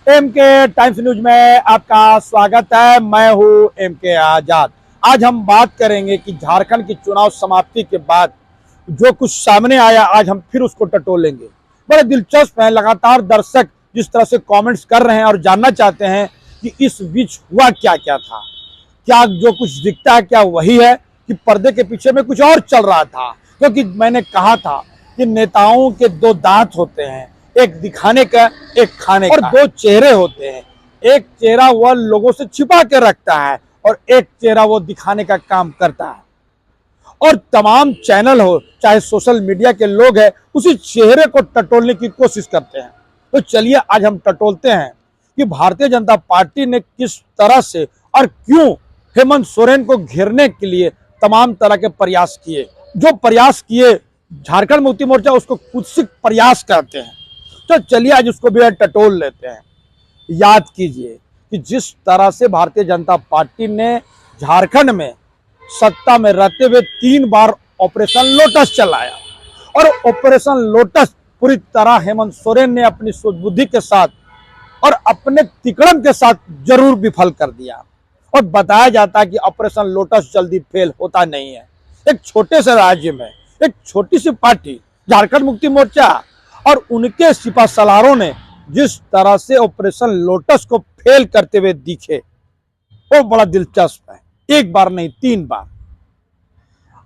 M के times news में आपका स्वागत है। मैं हूं एम के आजाद। आज हम बात करेंगे कि झारखंड की चुनाव समाप्ति के बाद जो कुछ सामने आया, आज हम फिर उसको टटोलेंगे। बड़े दिलचस्प है, लगातार दर्शक जिस तरह से कमेंट्स कर रहे हैं और जानना चाहते हैं कि इस बीच हुआ क्या क्या था, क्या जो कुछ दिखता है क्या वही है कि पर्दे के पीछे में कुछ और चल रहा था। क्योंकि मैंने कहा था कि नेताओं के दो दांत होते हैं, एक दिखाने का, एक खाने का, और दो चेहरे होते हैं। एक चेहरा वह लोगों से छिपा के रखता है और एक चेहरा वो दिखाने का काम करता है। और तमाम चैनल हो चाहे सोशल मीडिया के लोग हैं, उसी चेहरे को टटोलने की कोशिश करते हैं। तो चलिए आज हम टटोलते हैं कि भारतीय जनता पार्टी ने किस तरह से और क्यों हेमंत सोरेन को घेरने के लिए तमाम तरह के प्रयास किए। जो प्रयास किए झारखंड मुक्ति मोर्चा उसको कुत्सित प्रयास कहते हैं। तो चलिए आज उसको भी टटोल लेते हैं। याद कीजिए कि जिस तरह से भारतीय जनता पार्टी ने झारखंड में सत्ता में रहते हुए 3 बार ऑपरेशन लोटस चलाया और ऑपरेशन लोटस पूरी तरह हेमंत सोरेन ने अपनी बुद्धि के साथ और अपने तिकड़म के साथ जरूर विफल कर दिया। और बताया जाता है कि ऑपरेशन लोटस जल्दी फेल होता नहीं है। एक छोटे से राज्य में एक छोटी सी पार्टी झारखंड मुक्ति मोर्चा और उनके सिपा सलारों ने जिस तरह से ऑपरेशन लोटस को फेल करते हुए दिखे, वो बड़ा दिलचस्प है। एक बार नहीं 3 बार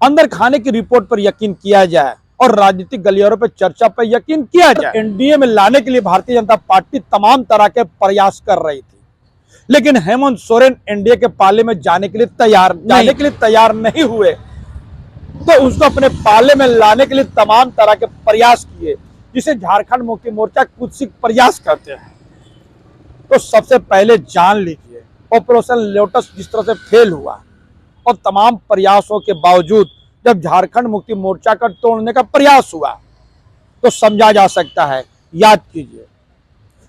अंदर खाने की रिपोर्ट पर यकीन किया जाए और राजनीतिक गलियारों पर चर्चा पर यकीन किया जाए। एनडीए में लाने के लिए भारतीय जनता पार्टी तमाम तरह के प्रयास कर रही थी, लेकिन हेमंत सोरेन एनडीए के पाले में जाने के लिए तैयार नहीं हुए। तो उसको अपने पाले में लाने के लिए तमाम तरह के प्रयास किए, जिसे झारखंड मुक्ति मोर्चा कुत्सित प्रयास करते हैं। तो सबसे पहले जान लीजिए, ऑपरेशन लोटस जिस तरह से फेल हुआ और तमाम प्रयासों के बावजूद जब झारखंड मुक्ति मोर्चा का तोड़ने का प्रयास हुआ तो समझा जा सकता है। याद कीजिए,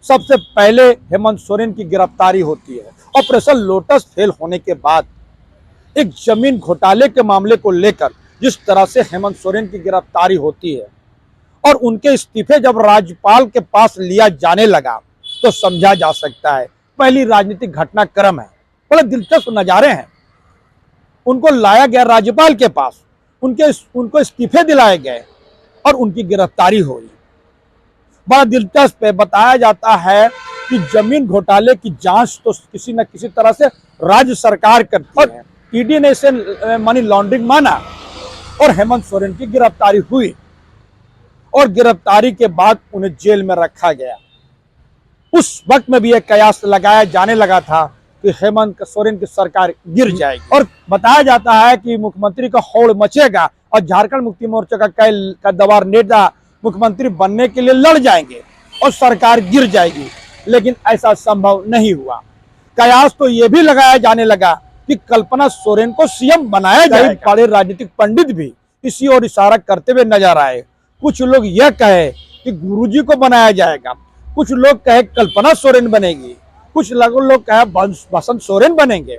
सबसे पहले हेमंत सोरेन की गिरफ्तारी होती है। ऑपरेशन लोटस फेल होने के बाद एक जमीन घोटाले के मामले को लेकर जिस तरह से हेमंत सोरेन की गिरफ्तारी होती है और उनके इस्तीफे जब राज्यपाल के पास लिया जाने लगा तो समझा जा सकता है पहली राजनीतिक घटनाक्रम है। बड़े दिलचस्प नजारे हैं। उनको लाया गया राज्यपाल के पास, उनको इस्तीफे दिलाए गए और उनकी गिरफ्तारी हुई। बड़ा दिलचस्प है। बताया जाता है कि जमीन घोटाले की जांच तो किसी न किसी तरह से राज्य सरकार करती है। ईडी ने इसे मनी लॉन्ड्रिंग माना और हेमंत सोरेन की गिरफ्तारी हुई और गिरफ्तारी के बाद उन्हें जेल में रखा गया। उस वक्त में भी एक कयास लगाया जाने लगा था कि हेमंत सोरेन की सरकार गिर जाएगी और बताया जाता है कि मुख्यमंत्री का हौड़ मचेगा और झारखंड मुक्ति मोर्चा का कई कद्दावर नेता मुख्यमंत्री बनने के लिए लड़ जाएंगे और सरकार गिर जाएगी। लेकिन ऐसा संभव नहीं हुआ। कयास तो यह भी लगाया जाने लगा कि कल्पना सोरेन को सीएम बनाया जाए। बड़े राजनीतिक पंडित भी इसी ओर इशारा करते हुए नजर आए। कुछ लोग यह कहे कि गुरुजी को बनाया जाएगा, कुछ लोग कहे कल्पना सोरेन बनेगी, कुछ लोग कहे बसंत सोरेन बनेंगे।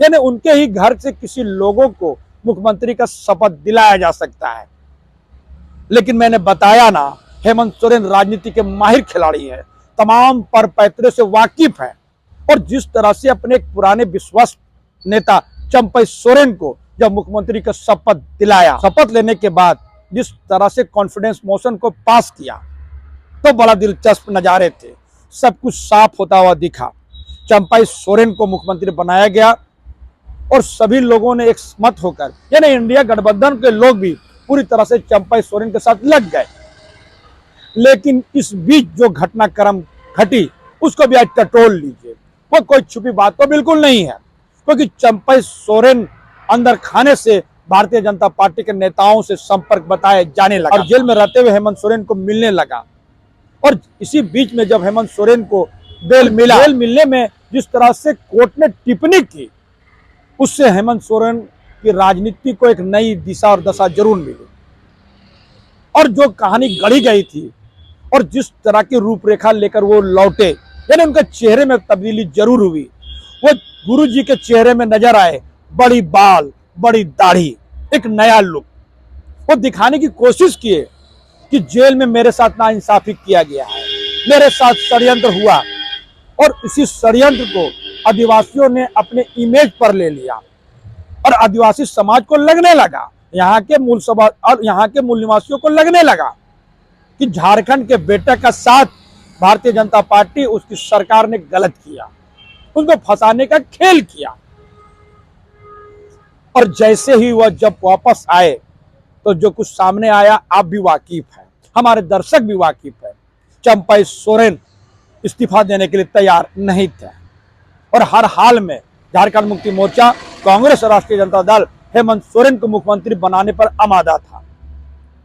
यानी उनके ही घर से किसी लोगों को मुख्यमंत्री का शपथ दिलाया जा सकता है। लेकिन मैंने बताया ना, हेमंत सोरेन राजनीति के माहिर खिलाड़ी है, तमाम परपैतरे से वाकिफ है और जिस तरह से अपने एक पुराने विश्वास नेता चंपई सोरेन को जब मुख्यमंत्री का शपथ दिलाया, शपथ लेने के बाद जिस तरह से कॉन्फिडेंस मोशन को पास किया तो बड़ा दिलचस्प नजारे थे। सब कुछ साफ होता हुआ दिखा। चंपई सोरेन को मुख्यमंत्री बनाया गया और सभी लोगों ने एक मत होकर, यानी इंडिया गठबंधन के लोग भी पूरी तरह से चंपई सोरेन के साथ लग गए। लेकिन इस बीच जो घटनाक्रम घटी उसको भी आज टटोल लीजिए। वो कोई छुपी बात तो बिल्कुल नहीं है, क्योंकि चंपई सोरेन अंदर खाने से भारतीय जनता पार्टी के नेताओं से संपर्क बताए जाने लगा और जेल में रहते हुए हेमंत सोरेन को मिलने लगा। और इसी बीच में जब हेमंत सोरेन को बेल मिलने में जिस तरह से कोर्ट ने टिप्पणी की, उससे हेमंत सोरेन की राजनीति को एक नई दिशा और दशा जरूर मिली। और जो कहानी गढ़ी गई थी और जिस तरह की रूपरेखा लेकर वो लौटे, यानी उनके चेहरे में तब्दीली जरूर हुई। वो गुरुजी के चेहरे में नजर आए, बड़ी बाल, बड़ी दाढ़ी, एक नया लुक। वो दिखाने की कोशिश किए कि जेल में मेरे साथ नाइंसाफी किया गया है, मेरे साथ षड्यंत्र हुआ, और इसी षड्यंत्र को आदिवासियों ने अपने इमेज पर ले लिया और आदिवासी समाज को लगने लगा, यहाँ के मूल सभा और यहाँ के मूल निवासियों को लगने लगा कि झारखंड के बेटे का साथ भारतीय जनता पार्टी, उसकी सरकार ने गलत किया, उनको फंसाने का खेल किया। और जैसे ही वह जब वापस आए तो जो कुछ सामने आया आप भी वाकिफ हैं, हमारे दर्शक भी वाकिफ हैं। चंपई सोरेन इस्तीफा देने के लिए तैयार नहीं थे और हर हाल में झारखंड मुक्ति मोर्चा, कांग्रेस और राष्ट्रीय जनता दल हेमंत सोरेन को मुख्यमंत्री बनाने पर आमादा था।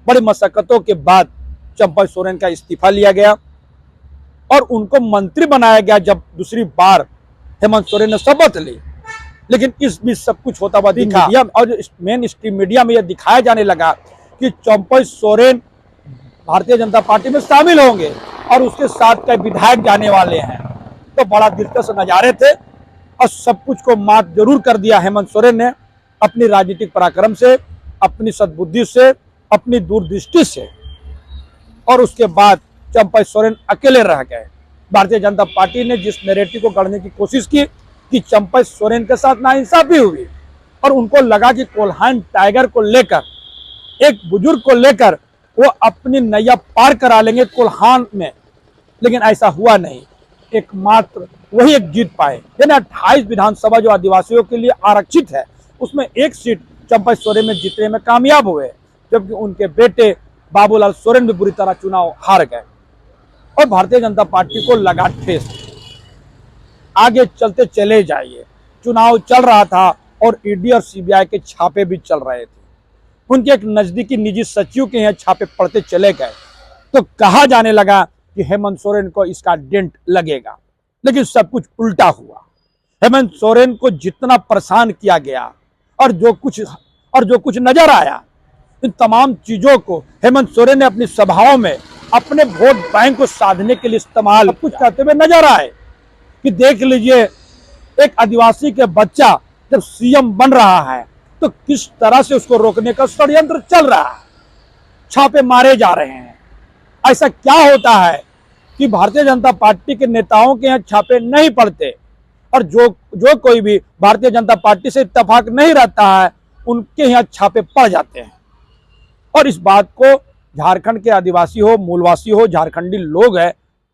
बड़ी मशक्कतों के बाद चंपई सोरेन का इस्तीफा लिया गया और उनको मंत्री बनाया गया जब दूसरी बार हेमंत सोरेन ने शपथ ली। लेकिन इस बीच सब कुछ होता हुआ दिखा और मेन स्ट्रीम मीडिया में यह दिखाया जाने लगा कि चंपई सोरेन भारतीय जनता पार्टी में शामिल होंगे और उसके साथ कई विधायक जाने वाले हैं। तो बड़ा दिलचस्प नजारे थे और सब कुछ को मात जरूर कर दिया हेमंत सोरेन ने अपनी राजनीतिक पराक्रम से, अपनी सद्बुद्धि से, अपनी दूरदृष्टि से। और उसके बाद चंपई सोरेन अकेले रह गए। भारतीय जनता पार्टी ने जिस नैरेटिव को गढ़ने की कोशिश की कि चंपई सोरेन के साथ नाइंसाफी हुई और उनको लगा कि कोल्हान टाइगर को लेकर, एक बुजुर्ग को लेकर वो अपनी नैया पार करा लेंगे कोल्हान में, लेकिन ऐसा हुआ नहीं। एकमात्र वही एक जीत पाए, यानी 28 विधानसभा जो आदिवासियों के लिए आरक्षित है उसमें एक सीट चंपई सोरेन में जीतने में कामयाब हुए, जबकि उनके बेटे बाबूलाल सोरेन भी बुरी तरह चुनाव हार गए और भारतीय जनता पार्टी को लगा ठेस। आगे चलते चले जाइए, चुनाव चल रहा था और ईडी और सीबीआई के छापे भी चल रहे थे। उनके एक नजदीकी निजी सचिव के यहाँ छापे पड़ते चले गए तो कहा जाने लगा कि हेमंत सोरेन को इसका डेंट लगेगा, लेकिन सब कुछ उल्टा हुआ। हेमंत सोरेन को जितना परेशान किया गया और जो कुछ नजर आया, इन तमाम चीजों को हेमंत सोरेन ने अपनी सभाओं में अपने वोट बैंक को साधने के लिए इस्तेमाल कुछ करते हुए नजर आए कि देख लीजिए, एक आदिवासी के बच्चा जब सीएम बन रहा है तो किस तरह से उसको रोकने का षड्यंत्र चल रहा है, छापे मारे जा रहे हैं। ऐसा क्या होता है कि भारतीय जनता पार्टी के नेताओं के यहाँ छापे नहीं पड़ते और जो कोई भी भारतीय जनता पार्टी से इत्तेफाक नहीं रहता है उनके यहाँ छापे पड़ जाते हैं। और इस बात को झारखंड के आदिवासी हो, मूलवासी हो, झारखंडी लोग हैं,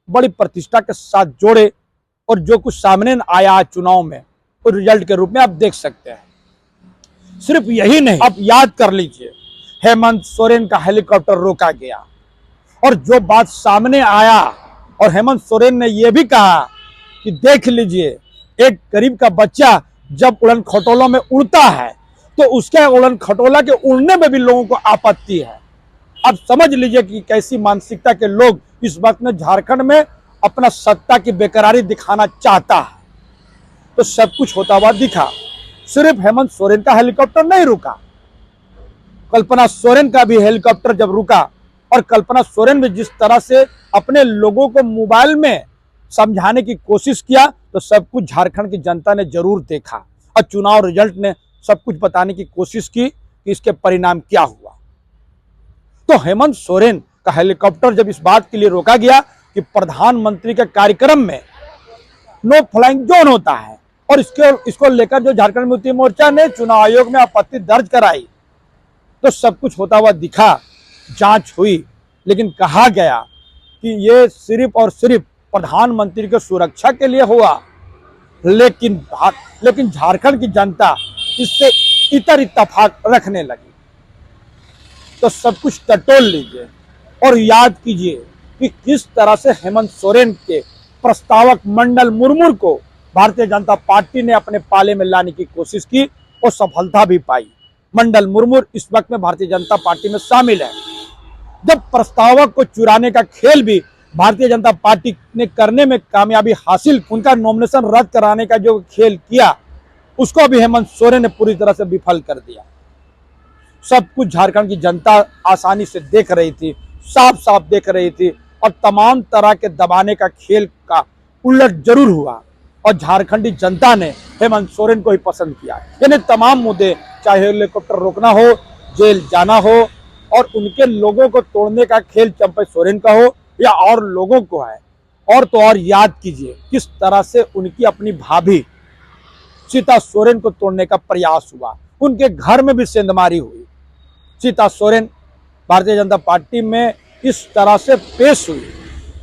बड़ी प्रतिष्ठा के साथ जोड़े और जो कुछ सामने आया चुनाव में तो रिजल्ट के रूप में आप देख सकते हैं। सिर्फ यही नहीं, आप याद कर लीजिए, हेमंत सोरेन का हेलीकॉप्टर रोका गया और जो बात सामने आया और हेमंत सोरेन ने यह भी कहा कि देख लीजिए, एक गरीब का बच्चा जब उड़न खटोलों में उड़ता है तो उसके उड़न खटोला के उड़ने में भी लोगों को आपत्ति है। अब समझ लीजिए कि कैसी मानसिकता के लोग इस वक्त में झारखंड में अपना सत्ता की बेकरारी दिखाना चाहता है। तो सब कुछ होता हुआ दिखा। सिर्फ हेमंत सोरेन का हेलीकॉप्टर नहीं रुका, कल्पना सोरेन का भी हेलीकॉप्टर जब रुका और कल्पना सोरेन भी जिस तरह से अपने लोगों को मोबाइल में समझाने की कोशिश किया तो सब कुछ झारखंड की जनता ने जरूर देखा और चुनाव रिजल्ट ने सब कुछ बताने की कोशिश की कि इसके परिणाम क्या हुआ। तो हेमंत सोरेन का हेलीकॉप्टर जब इस बात के लिए रोका गया कि प्रधानमंत्री के कार्यक्रम में नो फ्लाइंग जोन होता है और इसको लेकर जो झारखंड मुक्ति मोर्चा ने चुनाव आयोग में आपत्ति दर्ज कराई तो सब कुछ होता हुआ दिखा, जांच हुई, लेकिन कहा गया कि ये सिर्फ और सिर्फ प्रधानमंत्री की सुरक्षा के लिए हुआ। लेकिन झारखंड की जनता इससे इतर इत्तेफाक रखने लगी। तो सब कुछ टटोल लीजिए और याद कीजिए कि किस तरह से हेमंत सोरेन के प्रस्तावक मंडल मुर्मू को भारतीय जनता पार्टी ने अपने पाले में लाने की कोशिश की और सफलता भी पाई। मंडल मुर्मू इस वक्त में भारतीय जनता पार्टी में शामिल है। जब प्रस्तावक को चुराने का खेल भी भारतीय जनता पार्टी ने करने में कामयाबी हासिल, उनका नॉमिनेशन रद्द कराने का जो खेल किया उसको भी हेमंत सोरेन ने पूरी तरह से विफल कर दिया। सब कुछ झारखंड की जनता आसानी से देख रही थी, साफ साफ देख रही थी और तमाम तरह के दबाने का खेल का उलट जरूर हुआ और झारखंडी जनता ने हेमंत सोरेन को ही पसंद किया। यानी तमाम मुद्दे, चाहे हेलीकॉप्टर रोकना हो, जेल जाना हो और उनके लोगों को तोड़ने का खेल चंपई सोरेन का हो या और लोगों को है, और तो और याद कीजिए किस तरह से उनकी अपनी भाभी सीता सोरेन को तोड़ने का प्रयास हुआ, उनके घर में भी सेंधमारी हुई। सीता सोरेन भारतीय जनता पार्टी में इस तरह से पेश हुई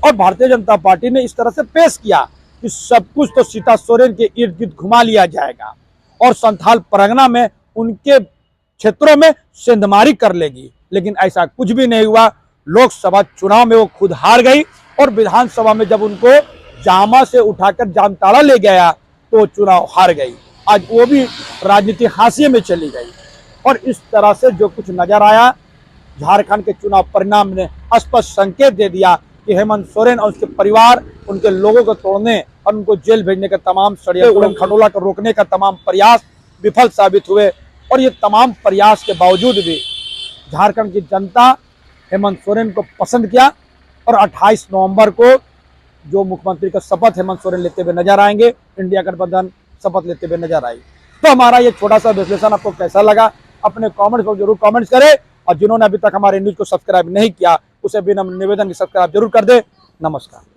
और भारतीय जनता पार्टी ने इस तरह से पेश किया कि सब कुछ तो सीता सोरेन के इर्द गिर्द घुमा लिया जाएगा और संथाल परगना में उनके क्षेत्रों में सेंधमारी कर लेगी। लेकिन ऐसा कुछ भी नहीं हुआ। लोकसभा चुनाव में वो खुद हार गई और विधानसभा में जब उनको जामा से उठाकर जामताड़ा ले गया तो वो चुनाव हार गई। आज वो भी राजनीति हाशिए में चली गई। और इस तरह से जो कुछ नजर आया, झारखंड के चुनाव परिणाम ने स्पष्ट संकेत दे दिया कि हेमंत सोरेन और उसके परिवार उनके लोगों को तोड़ने और उनको जेल भेजने का तमाम षड्यंत्र, खंडोला को रोकने का तमाम प्रयास विफल साबित हुए। और ये तमाम प्रयास के बावजूद भी झारखंड की जनता हेमंत सोरेन को पसंद किया और 28 नवंबर को जो मुख्यमंत्री का शपथ हेमंत सोरेन लेते हुए नजर आएंगे, इंडिया गठबंधन शपथ लेते हुए नजर आएगी। तो हमारा ये छोटा सा विश्लेषण आपको कैसा लगा, अपने कमेंट्स को जरूर कमेंट्स करें और जिन्होंने अभी तक हमारे न्यूज को सब्सक्राइब नहीं किया उसे भी हम निवेदन की सब्सक्राइब जरूर कर दे। नमस्कार।